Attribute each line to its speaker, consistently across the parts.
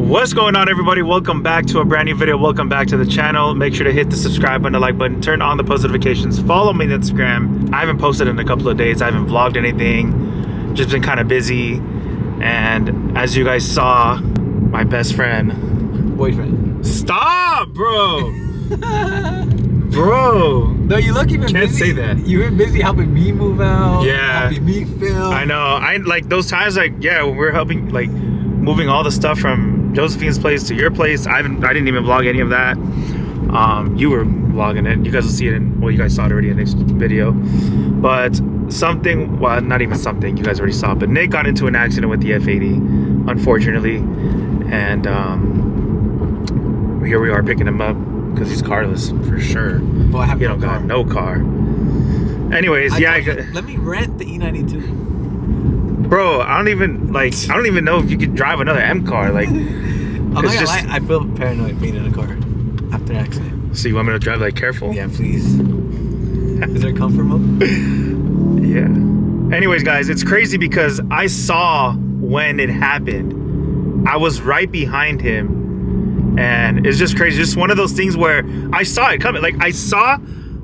Speaker 1: What's going on, everybody? Welcome back to a brand new video. Welcome back to the channel. Make sure to hit the subscribe button, the like button, turn on the post notifications, follow me on Instagram. I haven't posted in a couple of days. I haven't vlogged anything, just been kind of busy. And as you guys saw, my best friend,
Speaker 2: boyfriend,
Speaker 1: stop, bro. Bro,
Speaker 2: no, you look even
Speaker 1: can't
Speaker 2: busy.
Speaker 1: say that.
Speaker 2: You were busy helping me move out,
Speaker 1: yeah,
Speaker 2: helping me film.
Speaker 1: I know. I like those times, like, yeah, when we're helping, like moving all the stuff from Josephine's place to your place. I didn't even vlog any of that. You were vlogging it. You guys will see it in, well, you guys saw it already in this video. But something, well, not even something, you guys already saw it, but Nick got into an accident with the F80, unfortunately. And here we are picking him up because he's carless for sure.
Speaker 2: Well, I have
Speaker 1: no car. No car. Anyways,
Speaker 2: let me rent the E92.
Speaker 1: Bro, I don't even know if you could drive another M car. Like,
Speaker 2: I'm not gonna lie, I feel paranoid being in a car after an accident.
Speaker 1: So you want me to drive like careful?
Speaker 2: Yeah, please. Is there a comfort mode?
Speaker 1: Yeah. Anyways, guys, it's crazy because I saw when it happened. I was right behind him, and it's just crazy. Just one of those things where I saw it coming. Like, I saw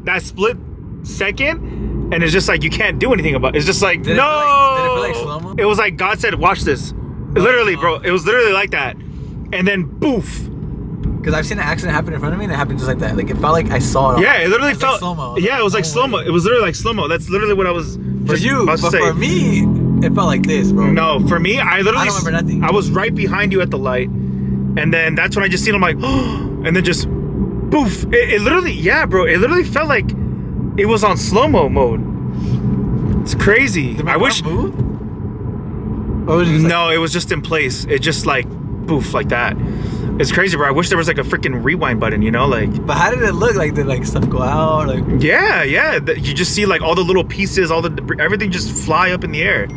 Speaker 1: that split second. And it's just like, you can't do anything about it. It's just like,
Speaker 2: did
Speaker 1: no.
Speaker 2: Did it feel like slow-mo?
Speaker 1: It was like God said, watch this.
Speaker 2: No,
Speaker 1: literally, bro. It was literally like that. And then, poof.
Speaker 2: Because I've seen an accident happen in front of me, and it happened just like that. Like, it felt like I saw it.
Speaker 1: Yeah, it literally felt.
Speaker 2: Like slow-mo.
Speaker 1: Yeah, it was like slow-mo. It was literally like slow-mo. That's literally what I was
Speaker 2: for you. But for me, it felt like this, bro.
Speaker 1: No, for me, I literally.
Speaker 2: I don't remember nothing.
Speaker 1: I was right behind you at the light. And then that's when I just seen him like, and then just, poof. It literally, yeah, bro. It literally felt like it was on slow-mo mode. It's crazy.
Speaker 2: Did
Speaker 1: I wish.
Speaker 2: Move? Or was it just
Speaker 1: no, it was just in place. It just like poof like that. It's crazy, bro. I wish there was like a freaking rewind button, you know, like.
Speaker 2: But how did it look? Like, did like stuff go out? Like.
Speaker 1: Yeah. You just see like all the little pieces, all the everything just fly up in the air.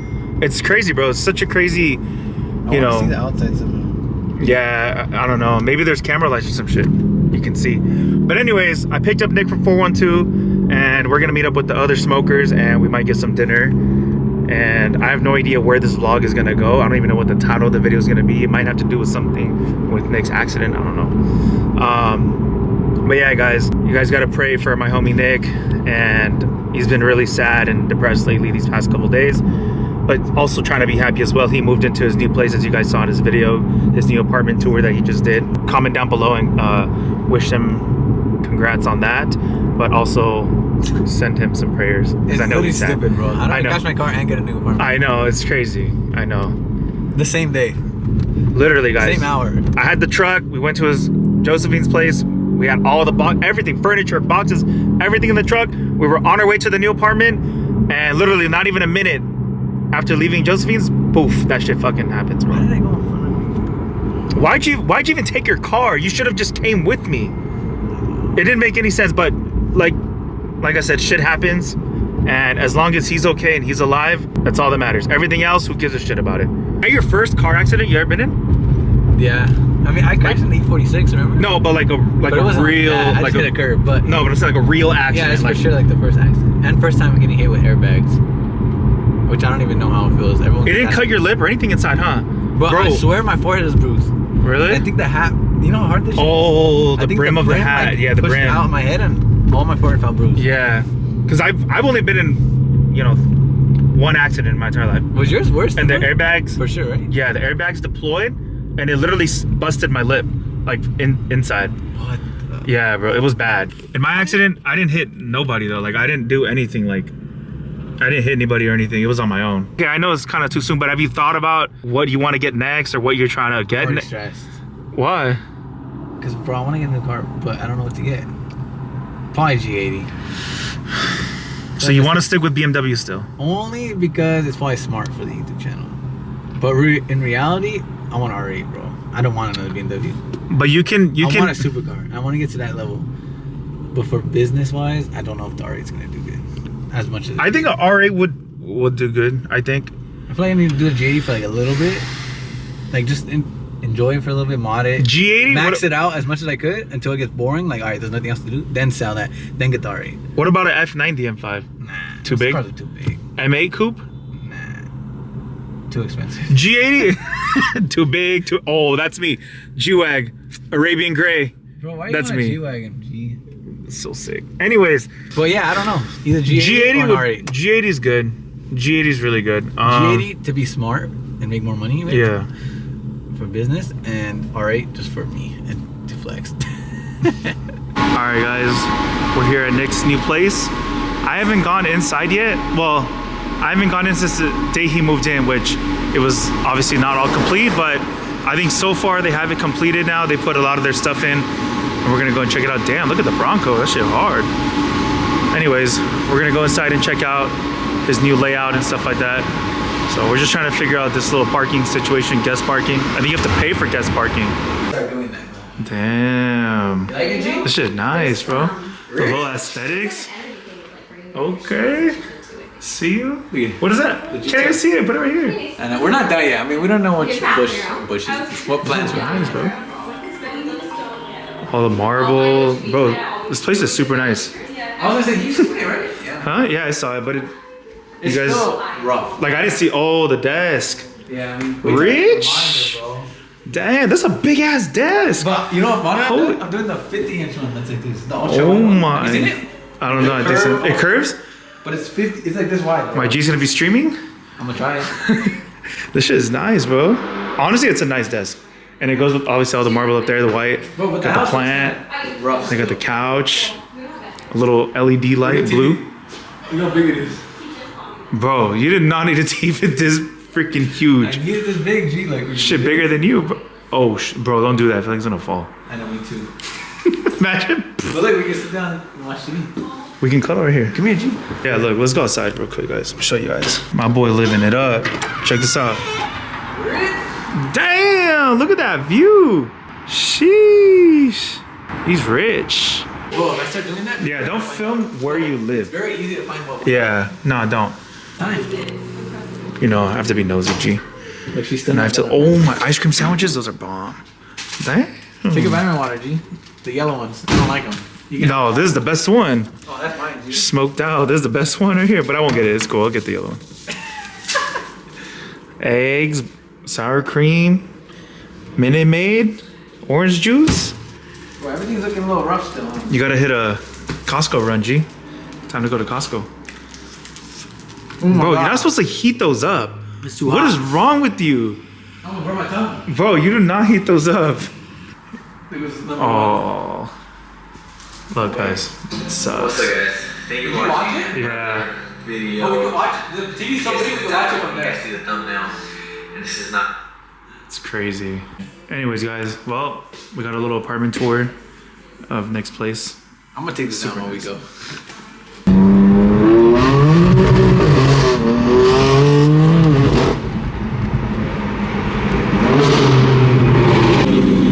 Speaker 1: It's crazy, bro. It's such a crazy, you know.
Speaker 2: I see the outside somehow.
Speaker 1: Yeah, I don't know. Maybe there's camera lights or some shit you can see. But anyways, I picked up Nick from 412, and we're gonna meet up with the other smokers, and we might get some dinner. And I have no idea where this vlog is gonna go. I don't even know what the title of the video is gonna be. It might have to do with something with Nick's accident. I don't know. But yeah, guys, you guys gotta pray for my homie Nick, and he's been really sad and depressed lately these past couple days. But also trying to be happy as well. He moved into his new place, as you guys saw in his video, his new apartment tour that he just did. Comment down below and wish him congrats on that, but also send him some prayers.
Speaker 2: It's
Speaker 1: I know
Speaker 2: really
Speaker 1: he's sad.
Speaker 2: stupid, bro. How do I crash my car and get a new apartment?
Speaker 1: I know, it's crazy. I know.
Speaker 2: The same day.
Speaker 1: Literally, guys.
Speaker 2: Same hour.
Speaker 1: I had the truck. We went to his Josephine's place. We had all the everything, furniture, boxes, everything in the truck. We were on our way to the new apartment, and literally not even a minute after leaving Josephine's, poof, that shit fucking happens, bro.
Speaker 2: Why did I go in front of you?
Speaker 1: Why'd you even take your car? You should have just came with me. It didn't make any sense, but like I said, shit happens, and as long as he's okay and he's alive, that's all that matters. Everything else, who gives a shit about it? Is that your first car accident you ever been in?
Speaker 2: Yeah. I mean, I crashed in the E46, remember?
Speaker 1: No, but like a real,
Speaker 2: I just hit a curb, but
Speaker 1: no, but it's like a real accident.
Speaker 2: Yeah, it's
Speaker 1: like,
Speaker 2: for sure like the first accident, and first time I'm getting hit with airbags. Which I don't even know how it feels. It
Speaker 1: didn't cut your lip or anything inside, huh?
Speaker 2: But bro, I swear my forehead is bruised.
Speaker 1: Really?
Speaker 2: I think the hat, you know how hard this shit is?
Speaker 1: Oh, the brim of the hat.
Speaker 2: Like,
Speaker 1: yeah, the brim.
Speaker 2: out of my head and all my forehead felt bruised.
Speaker 1: Yeah. Because I've only been in, you know, one accident in my entire life.
Speaker 2: Was yours worse?
Speaker 1: And the airbags.
Speaker 2: For sure, right?
Speaker 1: Yeah, the airbags deployed and it literally busted my lip, like inside.
Speaker 2: What?
Speaker 1: Yeah, bro, it was bad. In my accident, I didn't hit nobody though. Like, I didn't do anything like... I didn't hit anybody or anything. It was on my own. Okay, I know it's kind of too soon, but have you thought about what you want to get next or what you're trying to get next?
Speaker 2: I'm stressed.
Speaker 1: Why?
Speaker 2: Because, bro, I want to get a new car, but I don't know what to get. Probably G80.
Speaker 1: So you want to stick with BMW still?
Speaker 2: Only because it's probably smart for the YouTube channel. But in reality, I want an R8, bro. I don't want another BMW.
Speaker 1: But you can...
Speaker 2: I want a supercar. I want to get to that level. But for business-wise, I don't know if the R8's going to do good. As much as
Speaker 1: I think an R8 would do good. I think.
Speaker 2: I feel like I need to do a G80 for like a little bit, like just enjoy it for a little bit, mod it,
Speaker 1: G80,
Speaker 2: max it out as much as I could until it gets boring. Like, all right, there's nothing else to do. Then sell that. Then get the R8.
Speaker 1: What about an F90 M5?
Speaker 2: Nah,
Speaker 1: too big.
Speaker 2: Probably too big.
Speaker 1: M8 coupe?
Speaker 2: Nah. Too expensive.
Speaker 1: G80, too big, too. Oh, that's me. G-Wag, Arabian Gray.
Speaker 2: Bro, why
Speaker 1: That's
Speaker 2: you
Speaker 1: me.
Speaker 2: G-Wagon? G.
Speaker 1: It's so sick. Anyways,
Speaker 2: But yeah, I don't know. Either G80 or an R8.
Speaker 1: G80 is good. G80 is really good.
Speaker 2: G80 to be smart and make more money with.
Speaker 1: Yeah.
Speaker 2: For business, and R8 just for me and to flex.
Speaker 1: All right, guys, we're here at Nick's new place. I haven't gone inside yet. Well, I haven't gone in since the day he moved in, which it was obviously not all complete, but I think so far they have it completed now. They put a lot of their stuff in, and we're gonna go and check it out. Damn, look at the Bronco, that shit hard. Anyways, we're gonna go inside and check out his new layout and stuff like that. So we're just trying to figure out this little parking situation, guest parking. I think you have to pay for guest parking.
Speaker 2: Start doing that.
Speaker 1: Damn.
Speaker 2: You like it, G?
Speaker 1: This shit nice, bro. The little aesthetics. Okay. See you? What is that? Can't even see it. Put it right here.
Speaker 2: And we're not done yet. I mean, we don't know what bushes, what plants we have.
Speaker 1: Nice, bro. All the marble, bro. This place is super nice.
Speaker 2: I was gonna say, you seen it, right? Yeah.
Speaker 1: Huh? Yeah, I saw it, but
Speaker 2: It's
Speaker 1: guys-
Speaker 2: still rough.
Speaker 1: like I didn't see. Oh, the desk.
Speaker 2: Yeah, I mean,
Speaker 1: Rich?
Speaker 2: bro.
Speaker 1: Damn, that's a big ass desk.
Speaker 2: But you know what monitor
Speaker 1: Holy-
Speaker 2: I'm doing the 50-inch one that's like this. The ultra
Speaker 1: Oh
Speaker 2: wide one.
Speaker 1: my.
Speaker 2: You seen it?
Speaker 1: I don't know. I think so. It curves.
Speaker 2: But it's 50. It's like this wide. Bro.
Speaker 1: My G's gonna be streaming.
Speaker 2: I'm gonna try it.
Speaker 1: This shit is nice, bro. Honestly, it's a nice desk. And it goes with obviously all the marble up there, the white.
Speaker 2: Bro, but
Speaker 1: got
Speaker 2: house
Speaker 1: the plant.
Speaker 2: is rough.
Speaker 1: They got the couch. A little LED light, blue.
Speaker 2: Look how big it is.
Speaker 1: Bro, you did not need a TV this freaking
Speaker 2: I
Speaker 1: huge.
Speaker 2: needed this big G like.
Speaker 1: Shit bigger than you, bro. Oh, bro, don't do that. I feel like it's gonna fall.
Speaker 2: I know, me too.
Speaker 1: Imagine.
Speaker 2: But look, we can sit down and watch TV.
Speaker 1: We can cut over here.
Speaker 2: Come here, G.
Speaker 1: Yeah, look, let's go outside real quick, guys. I'll show you guys. My boy living it up. Check this out. Damn, look at that view. Sheesh. He's rich.
Speaker 2: Whoa, if I start doing that?
Speaker 1: Yeah, don't film where you
Speaker 2: It's
Speaker 1: live.
Speaker 2: very easy to find what.
Speaker 1: Yeah, no, don't.
Speaker 2: Time.
Speaker 1: You know, I have to be nosy, G.
Speaker 2: Look, she's still
Speaker 1: And I have to. Oh, my ice cream sandwiches, those are bomb. Damn.
Speaker 2: Take a vitamin water, G. The yellow ones. I don't like them. You can.
Speaker 1: No, this is the best one.
Speaker 2: Oh, that's mine, G.
Speaker 1: Smoked out. This is the best one right here, but I won't get it. It's cool. I'll get the other one. Eggs, sour cream, Minute Maid, orange juice.
Speaker 2: Bro, everything's looking a little rough still. Huh?
Speaker 1: You gotta hit a Costco run, G. Time to go to Costco.
Speaker 2: Oh my
Speaker 1: Bro,
Speaker 2: God.
Speaker 1: you're not supposed to heat those up.
Speaker 2: It's too
Speaker 1: What
Speaker 2: hot.
Speaker 1: is wrong with you?
Speaker 2: I'm gonna burn my tongue.
Speaker 1: Bro, you do not heat those up.
Speaker 2: It was number one.
Speaker 1: Oh. Look, guys. It
Speaker 3: What's
Speaker 1: sucks.
Speaker 3: up, guys? Thank you for
Speaker 2: Watch
Speaker 3: watching
Speaker 2: it?
Speaker 1: Yeah.
Speaker 3: video.
Speaker 2: Oh, we can watch it. The TV's so big, we can watch it from
Speaker 3: You guys
Speaker 2: there.
Speaker 3: see the thumbnail, and this is not.
Speaker 1: It's crazy. Anyways, guys. Well, we got a little apartment tour of Nick's place.
Speaker 2: I'm gonna take this down while we go.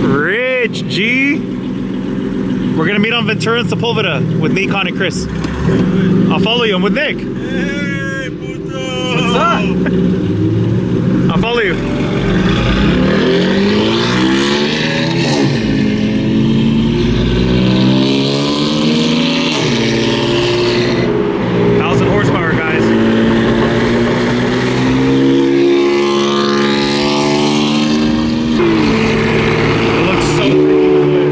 Speaker 1: Rich G. We're gonna meet on Ventura and Sepulveda with me, Con, and Chris. I'll follow you. I'm with Nick.
Speaker 2: What's up?
Speaker 1: I'll follow you. Thousand horsepower, guys. It looks so freaking good.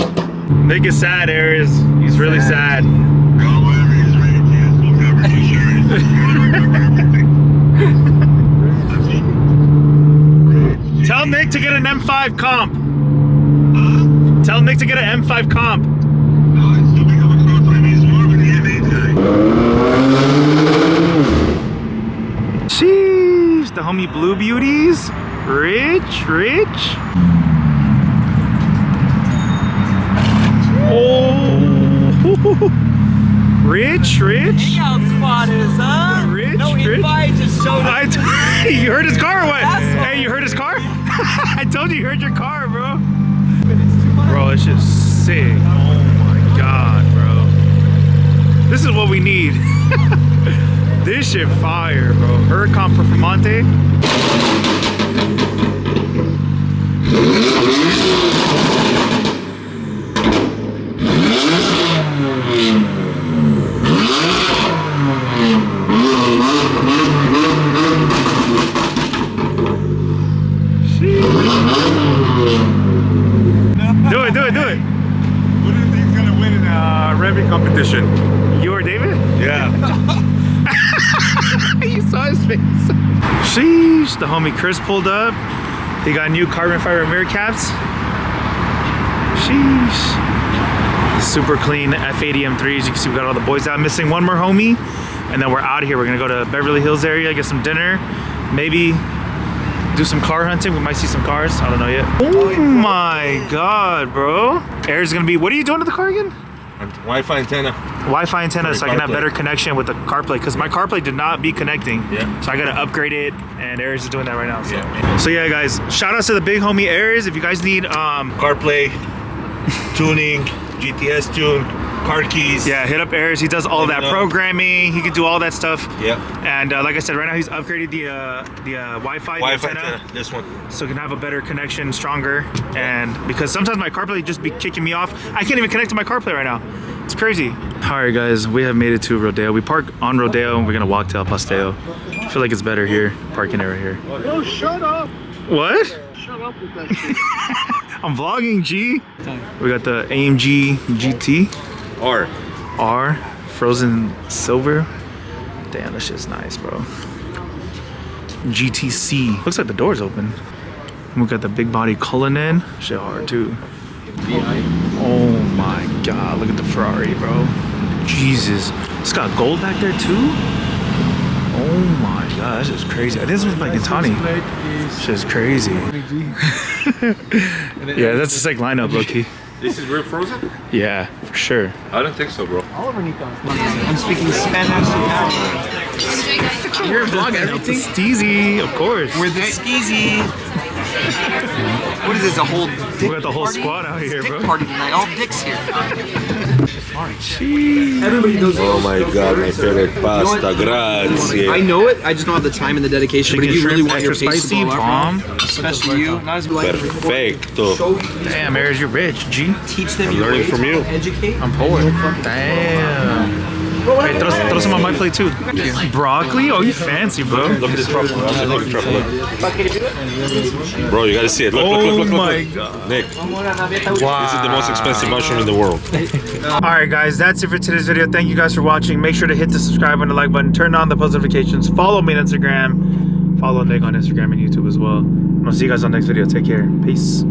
Speaker 1: Oh my God. Nick is sad, Aries. He's really sad. Tell Nick to get an M5 comp. Tell Nick to get an M5 comp. Sheesh, the homie Blue Beauties. Rich, rich. Oh, rich, rich.
Speaker 4: Hangout spot is, huh?
Speaker 1: Rich,
Speaker 4: no
Speaker 1: rich.
Speaker 4: invite, just showed up.
Speaker 1: You heard his car or what?
Speaker 4: Asshole.
Speaker 1: Hey, you heard his car? I told you heard your car, bro. Bro, it's just sick. Oh my God, bro. This is what we need. This shit fire, bro. Huracan Performante.
Speaker 5: session.
Speaker 1: You or David?
Speaker 5: Yeah.
Speaker 1: You saw his face. Sheesh, the homie Chris pulled up. He got new carbon fiber mirror caps. Sheesh. Super clean F80 M3s. You can see we got all the boys out. Missing one more homie. And then we're out of here. We're gonna go to Beverly Hills area, get some dinner. Maybe do some car hunting. We might see some cars. I don't know yet. Oh my God, bro. Air's gonna be, what are you doing to the car again?
Speaker 5: Wi-Fi antenna.
Speaker 1: Wi-Fi antenna, so I can have
Speaker 5: CarPlay.
Speaker 1: better connection with the CarPlay, because my CarPlay did not be connecting.
Speaker 5: Yeah.
Speaker 1: So I gotta upgrade it, and Aries is doing that right now. So,
Speaker 5: Yeah.
Speaker 1: so yeah, guys, shout outs to the big homie Aries. If you guys need,
Speaker 5: CarPlay, tuning, GTS tune, car keys.
Speaker 1: yeah, hit up Aries. He does all
Speaker 5: Let
Speaker 1: that
Speaker 5: me know.
Speaker 1: programming. He can do all that stuff.
Speaker 5: Yeah.
Speaker 1: And like I said, right now he's upgraded the Wi-Fi,
Speaker 5: Wi-Fi
Speaker 1: antenna,
Speaker 5: antenna. This one.
Speaker 1: so we can have a better connection, stronger. And because sometimes my CarPlay just be kicking me off. I can't even connect to my CarPlay right now. It's crazy. All right, guys, we have made it to Rodeo. We park on Rodeo and we're gonna walk to El Paseo. I feel like it's better here, parking it right here.
Speaker 6: No, shut up.
Speaker 1: What?
Speaker 6: Shut up with that shit.
Speaker 1: I'm vlogging, G. We got the AMG GT R frozen silver. Damn, this shit's nice, bro. GTC. Looks like the door's open. And we got the big body Cullinan. Shit hard too. Oh my God, look at the Ferrari, bro. Jesus. It's got gold back there too? Oh my God, this is crazy. This was by Gintani. Shit's crazy. Yeah, that's a sick lineup, low-key.
Speaker 5: This is real frozen?
Speaker 1: Yeah, for sure.
Speaker 5: I don't think so, bro.
Speaker 2: I'm speaking Spanish. You're vlogging everything?
Speaker 1: Steezy, of course.
Speaker 2: We're the skeezy. What is this, a whole dick
Speaker 1: We got the whole
Speaker 2: party?
Speaker 1: squad out here,
Speaker 2: Dick
Speaker 1: bro.
Speaker 2: party tonight, all dicks here.
Speaker 5: Oh my God, my favorite pasta. Grazie.
Speaker 7: I know it. I just don't have the time and the dedication. But if
Speaker 1: Chicken
Speaker 7: you really
Speaker 1: shrimp,
Speaker 7: want your
Speaker 1: extra
Speaker 7: face to
Speaker 1: spicy,
Speaker 7: blow up,
Speaker 1: bomb.
Speaker 7: especially you, not as like
Speaker 5: Perfecto.
Speaker 1: Damn, Aries, you're rich, G.
Speaker 7: teach them
Speaker 5: I'm
Speaker 7: your
Speaker 5: learning
Speaker 7: ways,
Speaker 5: from you.
Speaker 7: educate.
Speaker 1: I'm poor. Damn. Hey, throw some on my plate too. Broccoli? Oh, you fancy, bro.
Speaker 5: Look at this truffle. Look at the truffle. Look. Bro, you gotta see it. Look,
Speaker 1: Oh
Speaker 5: look, look, look,
Speaker 1: my
Speaker 5: look.
Speaker 1: God.
Speaker 5: Nick, this is the most expensive mushroom in the world.
Speaker 1: Alright guys, that's it for today's video. Thank you guys for watching. Make sure to hit the subscribe and the like button. Turn on the post notifications. Follow me on Instagram. Follow Nick on Instagram and YouTube as well. I'll see you guys on the next video. Take care. Peace.